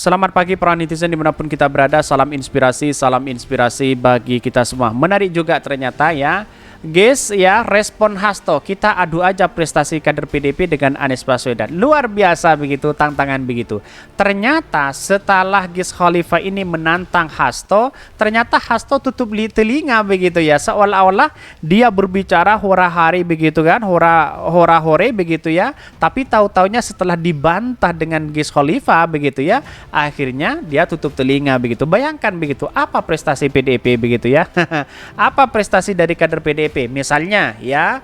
Selamat pagi para netizen dimanapun kita berada, salam inspirasi bagi kita semua. Menarik juga ternyata ya, guys ya, respon Hasto, kita adu aja prestasi kader PDP dengan Anies Baswedan. Luar biasa begitu, tantangan begitu. Ternyata setelah Ghis Khalifah ini menantang Hasto, ternyata Hasto tutup telinga begitu ya, seolah-olah dia berbicara hora-hari begitu kan, hora-hore begitu ya. Tapi tahu-taunya setelah dibantah dengan Ghis Khalifah begitu ya, akhirnya dia tutup telinga begitu. Bayangkan begitu, apa prestasi PDP begitu ya. Apa prestasi dari kader PDP? Misalnya ya,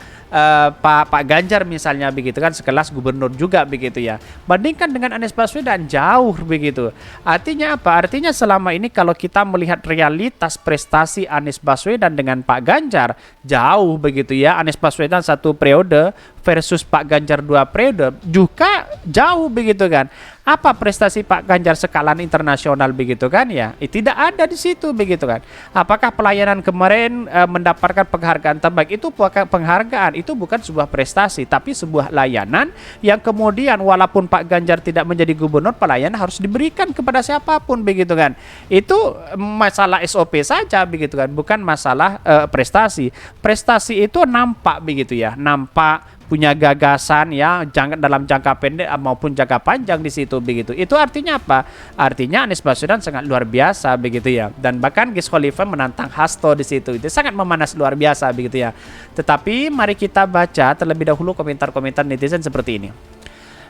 Pak Ganjar misalnya begitu kan, sekelas gubernur juga begitu ya. Bandingkan dengan Anies Baswedan jauh begitu. Artinya apa? Artinya selama ini kalau kita melihat realitas prestasi Anies Baswedan dengan Pak Ganjar jauh begitu ya. Anies Baswedan 1 periode versus Pak Ganjar 2 periode juga jauh begitu kan. Apa prestasi Pak Ganjar skala internasional begitu kan ya? Tidak ada di situ begitu kan. Apakah pelayanan kemarin mendapatkan penghargaan terbaik? Itu penghargaan, itu bukan sebuah prestasi, tapi sebuah layanan yang kemudian walaupun Pak Ganjar tidak menjadi gubernur, pelayanan harus diberikan kepada siapapun begitu kan. Itu masalah SOP saja begitu kan, bukan masalah prestasi. Prestasi itu nampak begitu ya, nampak punya gagasan ya, dalam jangka pendek maupun jangka panjang di situ begitu. Itu artinya apa? Artinya Anies Baswedan sangat luar biasa begitu ya. Dan bahkan Ghis Khalifah menantang Hasto di situ. Itu sangat memanas luar biasa begitu ya. Tetapi mari kita baca terlebih dahulu komentar-komentar netizen seperti ini.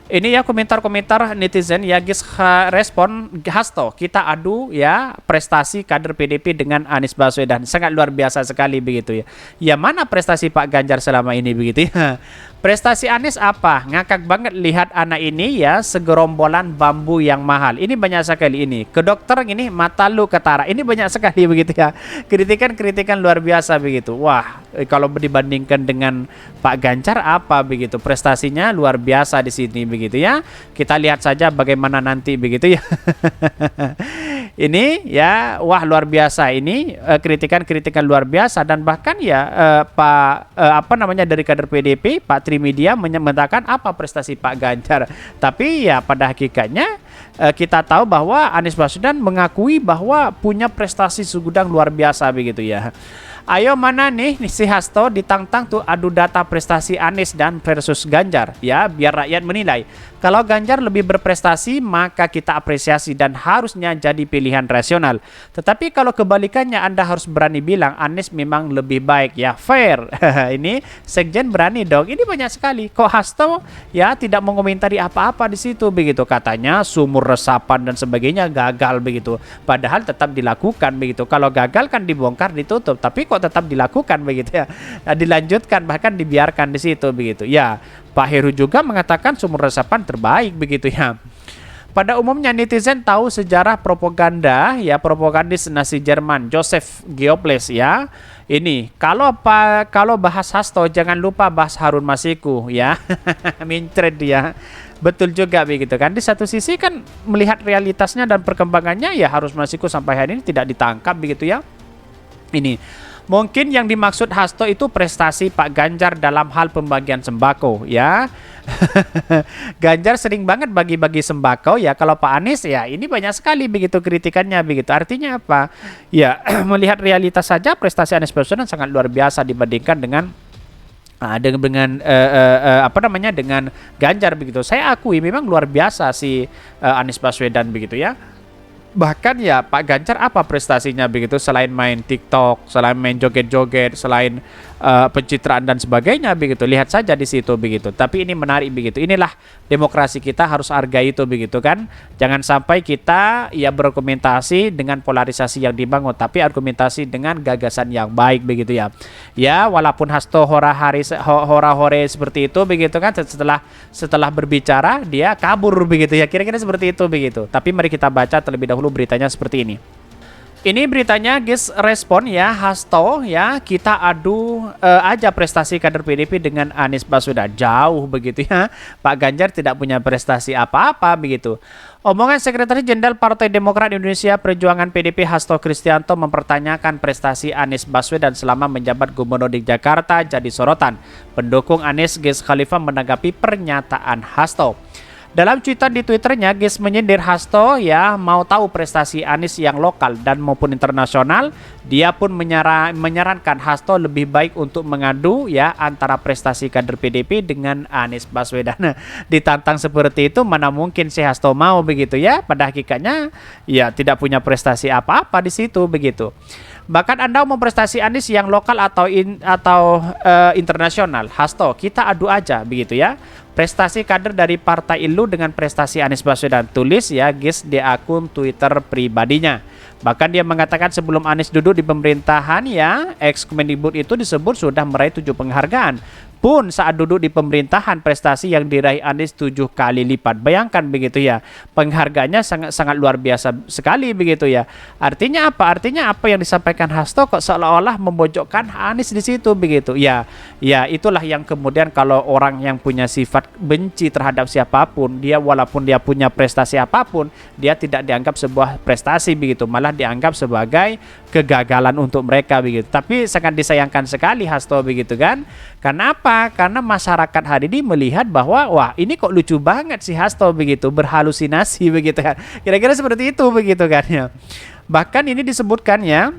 Ini ya komentar-komentar netizen ya, respon Hasto, kita adu ya prestasi kader PDP dengan Anies Baswedan. Sangat luar biasa sekali begitu ya. Ya mana prestasi Pak Ganjar selama ini begitu ya. Prestasi Anies apa? Ngakak banget lihat anak ini ya, segerombolan bambu yang mahal. Ini banyak sekali ini. Ke dokter ini mata lu ketara. Ini banyak sekali begitu ya. Kritikan-kritikan luar biasa begitu. Wah, kalau dibandingkan dengan Pak Ganjar apa begitu? Prestasinya luar biasa di sini begitu ya. Kita lihat saja bagaimana nanti begitu ya. Ini ya, wah luar biasa ini, kritikan-kritikan luar biasa. Dan bahkan ya dari kader PDP Pak Trimedia menyatakan apa prestasi Pak Ganjar. Tapi ya pada hakikatnya kita tahu bahwa Anies Baswedan mengakui bahwa punya prestasi segudang luar biasa begitu ya. Ayo mana nih si Hasto ditantang tuh adu data prestasi Anies dan versus Ganjar ya, biar rakyat menilai. Kalau Ganjar lebih berprestasi maka kita apresiasi dan harusnya jadi pilihan rasional. Tetapi kalau kebalikannya Anda harus berani bilang Anies memang lebih baik ya, fair. Ini Sekjen berani dong. Ini banyak sekali. Kok Hasto ya tidak mengomentari apa-apa di situ begitu, katanya sumur resapan dan sebagainya gagal begitu. Padahal tetap dilakukan begitu. Kalau gagal kan dibongkar ditutup, tapi kok tetap dilakukan begitu ya. Dilanjutkan bahkan dibiarkan di situ begitu. Ya, Pak Heru juga mengatakan sumur resapan terbaik begitu ya. Pada umumnya netizen tahu sejarah propaganda ya, propagandis Nazi Jerman Joseph Goebbels ya. Ini kalau bahas Hasto jangan lupa bahas Harun Masiku ya. Mincret dia. Betul juga begitu kan. Di satu sisi kan melihat realitasnya dan perkembangannya ya, Harun Masiku sampai hari ini tidak ditangkap begitu ya. Ini mungkin yang dimaksud Hasto itu prestasi Pak Ganjar dalam hal pembagian sembako ya. Ganjar sering banget bagi-bagi sembako ya. Kalau Pak Anies ya ini banyak sekali begitu kritikannya begitu. Artinya apa? Ya melihat realitas saja prestasi Anies Baswedan sangat luar biasa dibandingkan dengan dengan Ganjar begitu. Saya akui memang luar biasa si Anies Baswedan begitu ya. Bahkan ya Pak Ganjar apa prestasinya begitu, selain main TikTok, selain main joget-joget, selain pencitraan dan sebagainya begitu. Lihat saja di situ begitu. Tapi ini menarik begitu. Inilah demokrasi, kita harus hargai itu begitu kan. Jangan sampai kita ya berargumentasi dengan polarisasi yang dibangun, tapi argumentasi dengan gagasan yang baik begitu ya. Ya walaupun Hasto hora-hore seperti itu begitu kan, setelah berbicara dia kabur begitu ya. Kira-kira seperti itu begitu. Tapi mari kita baca terlebih dahulu beritanya seperti ini. Ini beritanya guys, respon ya Hasto ya, kita adu aja prestasi kader PDP dengan Anies Baswedan. Jauh begitu ya. Pak Ganjar tidak punya prestasi apa-apa begitu. Omongan Sekretaris Jenderal Partai Demokrat Indonesia Perjuangan PDP Hasto Kristianto mempertanyakan prestasi Anies Baswedan selama menjabat gubernur di Jakarta jadi sorotan. Pendukung Anies Ghis Khalifah menanggapi pernyataan Hasto. Dalam cuitan di Twitternya, Ges menyindir Hasto ya mau tahu prestasi Anies yang lokal dan maupun internasional. Dia pun menyarankan Hasto lebih baik untuk mengadu ya antara prestasi kader PDP dengan Anies Baswedan. Ditantang seperti itu, mana mungkin si Hasto mau begitu ya? Pada hakikatnya ya tidak punya prestasi apa-apa di situ begitu. Bahkan Anda mau prestasi Anies yang lokal atau internasional, Hasto kita adu aja begitu ya. Prestasi kader dari Partai Ilu dengan prestasi Anies Baswedan, tulis ya Ges di akun Twitter pribadinya. Bahkan dia mengatakan sebelum Anies duduk di pemerintahan ya, ex-Kemendikbud itu disebut sudah meraih 7 penghargaan. Pun saat duduk di pemerintahan prestasi yang diraih Anies 7 kali lipat. Bayangkan begitu ya. Penghargaannya sangat luar biasa sekali begitu ya. Artinya apa? Artinya apa yang disampaikan Hasto kok seolah-olah memojokkan Anies di situ begitu. Ya, itulah yang kemudian kalau orang yang punya sifat benci terhadap siapapun, dia walaupun dia punya prestasi apapun, dia tidak dianggap sebuah prestasi begitu, malah dianggap sebagai kegagalan untuk mereka begitu. Tapi sangat disayangkan sekali Hasto begitu kan. Karena apa? Karena masyarakat hari ini melihat bahwa wah ini kok lucu banget si Hasto begitu, berhalusinasi begitu kan. Kira-kira seperti itu begitu kan ya. Bahkan ini disebutkan ya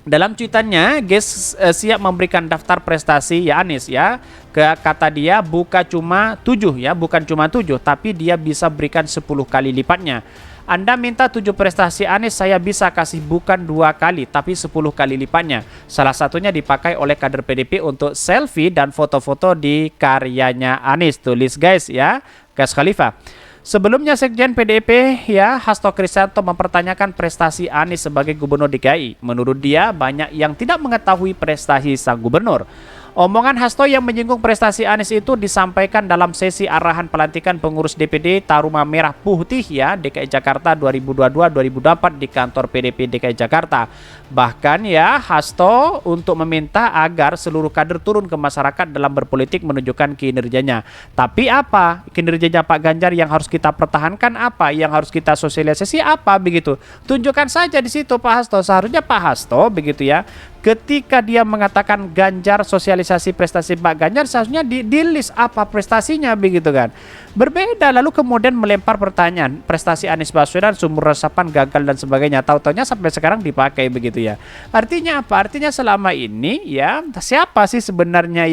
dalam cuitannya, Ges siap memberikan daftar prestasi ya Anies ya. Kata dia bukan cuma 7 ya, bukan cuma 7, tapi dia bisa berikan 10 kali lipatnya. Anda minta 7 prestasi Anies, saya bisa kasih bukan 2 kali, tapi 10 kali lipatnya. Salah satunya dipakai oleh kader PDP untuk selfie dan foto-foto di karyanya Anies. Tulis guys ya, Gas Khalifah. Sebelumnya Sekjen PDIP ya Hasto Kristianto mempertanyakan prestasi Anies sebagai gubernur DKI. Menurut dia banyak yang tidak mengetahui prestasi sang gubernur. Omongan Hasto yang menyinggung prestasi Anies itu disampaikan dalam sesi arahan pelantikan pengurus DPD Taruma Merah Putih ya DKI Jakarta 2022-2024 di kantor PDP DKI Jakarta. Bahkan ya Hasto untuk meminta agar seluruh kader turun ke masyarakat dalam berpolitik menunjukkan kinerjanya. Tapi apa? Kinerjanya Pak Ganjar yang harus kita pertahankan apa? Yang harus kita sosialisasi apa begitu? Tunjukkan saja di situ Pak Hasto. Seharusnya Pak Hasto begitu ya. Ketika dia mengatakan Ganjar sosialisasi prestasi Pak Ganjar, seharusnya di list apa prestasinya begitu kan. Berbeda lalu kemudian melempar pertanyaan prestasi Anies Baswedan sumber resapan gagal dan sebagainya. Tahu-taunya sampai sekarang dipakai begitu ya. Artinya apa? Artinya selama ini ya siapa sih sebenarnya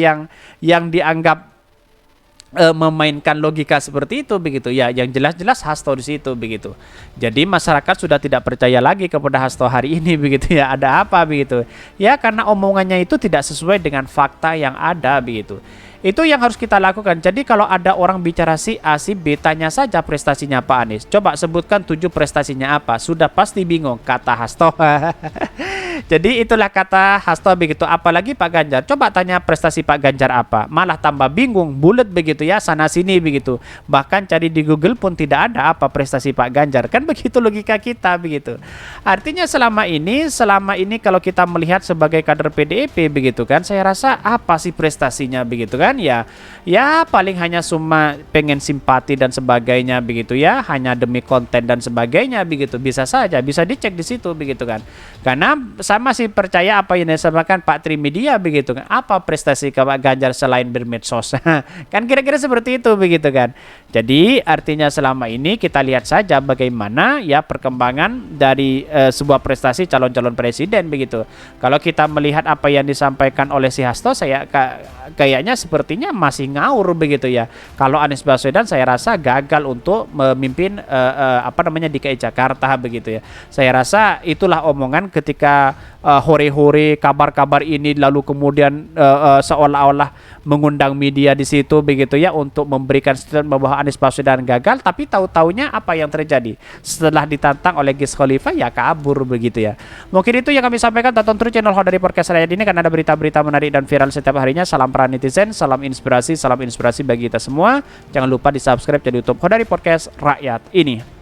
yang dianggap memainkan logika seperti itu begitu ya, yang jelas-jelas Hasto di situ begitu. Jadi masyarakat sudah tidak percaya lagi kepada Hasto hari ini begitu ya. Ada apa begitu ya, karena omongannya itu tidak sesuai dengan fakta yang ada begitu. Itu yang harus kita lakukan. Jadi kalau ada orang bicara si A, si B, tanya saja prestasinya Pak Anies. Coba sebutkan 7 prestasinya apa. Sudah pasti bingung, kata Hasto. Jadi itulah kata Hasto begitu. Apalagi Pak Ganjar. Coba tanya prestasi Pak Ganjar apa. Malah tambah bingung, bulet begitu ya, sana sini begitu. Bahkan cari di Google pun tidak ada apa prestasi Pak Ganjar. Kan begitu logika kita begitu. Artinya selama ini kalau kita melihat sebagai kader PDIP begitu kan, saya rasa apa sih prestasinya begitu kan? Ya paling hanya cuma pengen simpati dan sebagainya begitu ya, hanya demi konten dan sebagainya begitu. Bisa saja, bisa dicek di situ begitu kan. Karena saya masih percaya apa yang disampaikan Pak Trimedia begitu kan. Apa prestasi Pak Ganjar selain bermedsos? Kan kira-kira seperti itu begitu kan. Jadi artinya selama ini kita lihat saja bagaimana ya perkembangan dari sebuah prestasi calon-calon presiden begitu. Kalau kita melihat apa yang disampaikan oleh si Hasto, saya kayaknya sepertinya masih ngawur begitu ya. Kalau Anies Baswedan saya rasa gagal untuk memimpin DKI Jakarta begitu ya. Saya rasa itulah omongan ketika hore-hore kabar-kabar ini lalu kemudian seolah-olah mengundang media di situ begitu ya untuk memberikan statement bahwa Anies Baswedan gagal, tapi tahu-taunya apa yang terjadi setelah ditantang oleh Gas Khalifah ya kabur begitu ya. Mungkin itu yang kami sampaikan. Tonton terus channel Hodari Podcast Rakyat ini karena ada berita-berita menarik dan viral setiap harinya. Salam para netizen, salam inspirasi bagi kita semua. Jangan lupa di subscribe di YouTube Hodari Podcast Rakyat ini.